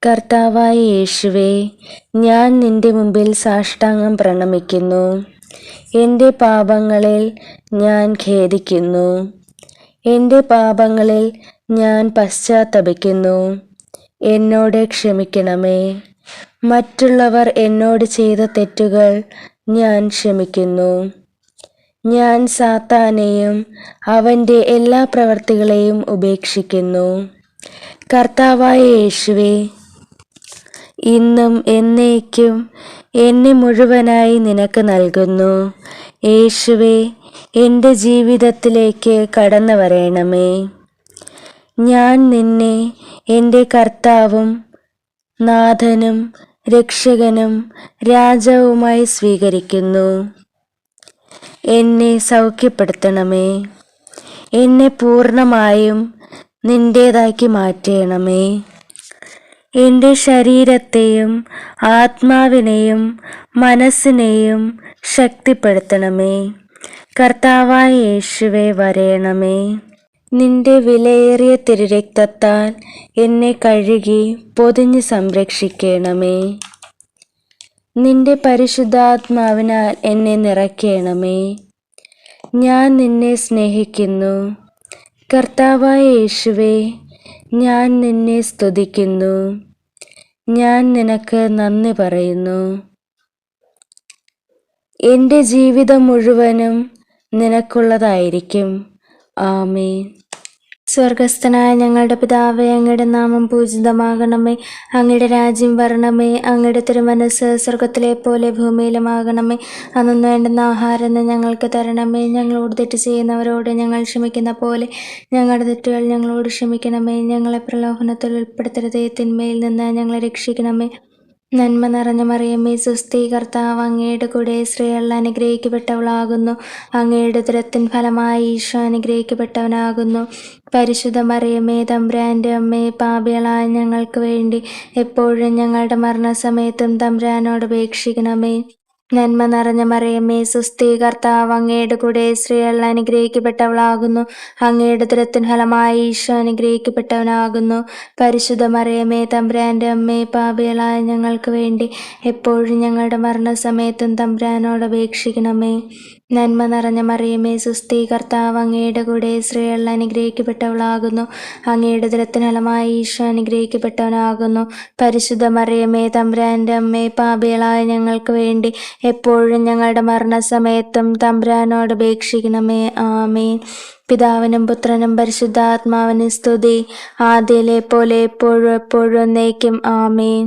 കർത്താവായ യേശുവേ, ഞാൻ നിന്റെ മുമ്പിൽ സാഷ്ടാംഗം പ്രണമിക്കുന്നു. എൻ്റെ പാപങ്ങളിൽ ഞാൻ ഖേദിക്കുന്നു. എൻ്റെ പാപങ്ങളിൽ ഞാൻ പശ്ചാത്തപിക്കുന്നു. എന്നോട് ക്ഷമിക്കണമേ. മറ്റുള്ളവർ എന്നോട് ചെയ്ത തെറ്റുകൾ ഞാൻ ക്ഷമിക്കുന്നു. ഞാൻ സാത്താനെയും അവൻ്റെ എല്ലാ പ്രവൃത്തികളെയും ഉപേക്ഷിക്കുന്നു. കർത്താവായ യേശുവേ, ഇന്നും എന്നേക്കും എന്നെ മുഴുവനായി നിനക്ക് നൽകുന്നു. യേശുവേ, എൻ്റെ ജീവിതത്തിലേക്ക് കടന്നു വരേണമേ. ഞാൻ നിന്നെ എൻ്റെ കർത്താവും നാഥനും രക്ഷകനും രാജാവുമായി സ്വീകരിക്കുന്നു. എന്നെ സൗഖ്യപ്പെടുത്തണമേ. എന്നെ പൂർണ്ണമായും നിന്റേതാക്കി മാറ്റണമേ. എൻ്റെ ശരീരത്തെയും ആത്മാവിനെയും മനസ്സിനെയും ശക്തിപ്പെടുത്തണമേ. കർത്താവായ യേശുവേ, വരേണമേ. നിന്റെ വിലയേറിയ തിരുരക്തത്താൽ എന്നെ കഴുകി പൊതിഞ്ഞ് സംരക്ഷിക്കണമേ. നിന്റെ പരിശുദ്ധാത്മാവിനാൽ എന്നെ നിറയ്ക്കണമേ. ഞാൻ നിന്നെ സ്നേഹിക്കുന്നു. കർത്താവായ യേശുവേ, ഞാൻ നിന്നെ സ്തുതിക്കുന്നു. ഞാൻ നിനക്ക് നന്ദി പറയുന്നു. എൻ്റെ ജീവിതം മുഴുവനും നിനക്കുള്ളതായിരിക്കും. ആമേൻ. സ്വർഗസ്ഥനായ ഞങ്ങളുടെ പിതാവേ, അങ്ങയുടെ നാമം പൂജിതമാകണമേ. അങ്ങയുടെ രാജ്യം വരണമേ. അങ്ങയുടെ തിരുമനസ്സ് സ്വർഗത്തിലെ പോലെ ഭൂമിയിലുമാകണമേ. അന്നു വേണ്ടുന്ന ആഹാരം ഞങ്ങൾക്ക് തരണമേ. ഞങ്ങളോട് തെറ്റ് ചെയ്യുന്നവരോട് ഞങ്ങൾ ക്ഷമിക്കുന്ന പോലെ ഞങ്ങളുടെ തെറ്റുകൾ ഞങ്ങളോട് ക്ഷമിക്കണമേ. ഞങ്ങളെ പ്രലോഭനത്തിൽ ഉൾപ്പെടുത്തരുതേ, തിന്മയിൽ നിന്ന് ഞങ്ങളെ രക്ഷിക്കണമേ. നന്മ നിറഞ്ഞ മറിയമേ, സ്വസ്തി, കർത്താവ് അങ്ങയുടെ കൂടെ സ്ത്രീകൾ അനുഗ്രഹിക്കപ്പെട്ടവളാകുന്നു. അങ്ങയുടെ ഉദരത്തിൻ ഫലമായി ഈശോ അനുഗ്രഹിക്കപ്പെട്ടവനാകുന്നു. പരിശുദ്ധ മറിയമേ, തമ്പുരാൻ്റെ അമ്മേ, പാപികളായ ഞങ്ങൾക്ക് വേണ്ടി എപ്പോഴും ഞങ്ങളുടെ മരണസമയത്തും തമ്പുരാനോട് അപേക്ഷിക്കണമേ. നന്മ നിറഞ്ഞ മറിയമേ, സ്വസ്തി, കർത്താവ് അങ്ങയുടെ കൂടെ സ്ത്രീകൾ അനുഗ്രഹിക്കപ്പെട്ടവളാകുന്നു. അങ്ങയുടെ ഉദരത്തിൻ ഫലമായി ഈശോ അനുഗ്രഹിക്കപ്പെട്ടവനാകുന്നു. പരിശുദ്ധ മറിയമേ, തമ്പുരാൻ്റെ അമ്മേ, പാപികളായ ഞങ്ങൾക്ക് വേണ്ടി എപ്പോഴും ഞങ്ങളുടെ മരണസമയത്തും തമ്പുരാനോട് അപേക്ഷിക്കണമേ. നന്മ നിറഞ്ഞ മറിയമേ, സ്വസ്തി, കർത്താവ് അങ്ങയുടെ കൂടെ സ്ത്രീകൾ അനുഗ്രഹിക്കപ്പെട്ടവളാകുന്നു. അങ്ങയുടെ ഉദരത്തിൻ ഫലമായി ഈശോ അനുഗ്രഹിക്കപ്പെട്ടവനാകുന്നു. പരിശുദ്ധ മറിയമേ, തമ്പുരാൻ്റെ അമ്മേ, പാപികളായ ഞങ്ങൾക്ക് വേണ്ടി എപ്പോഴും ഞങ്ങളുടെ മരണസമയത്തും തമ്പുരാനോട് അപേക്ഷിക്കണമേ. ആമേൻ. പിതാവിനും പുത്രനും പരിശുദ്ധാത്മാവിനും സ്തുതി, ആദിയിലെ പോലെ എപ്പോഴും എപ്പോഴും എന്നേക്കും. ആമേൻ.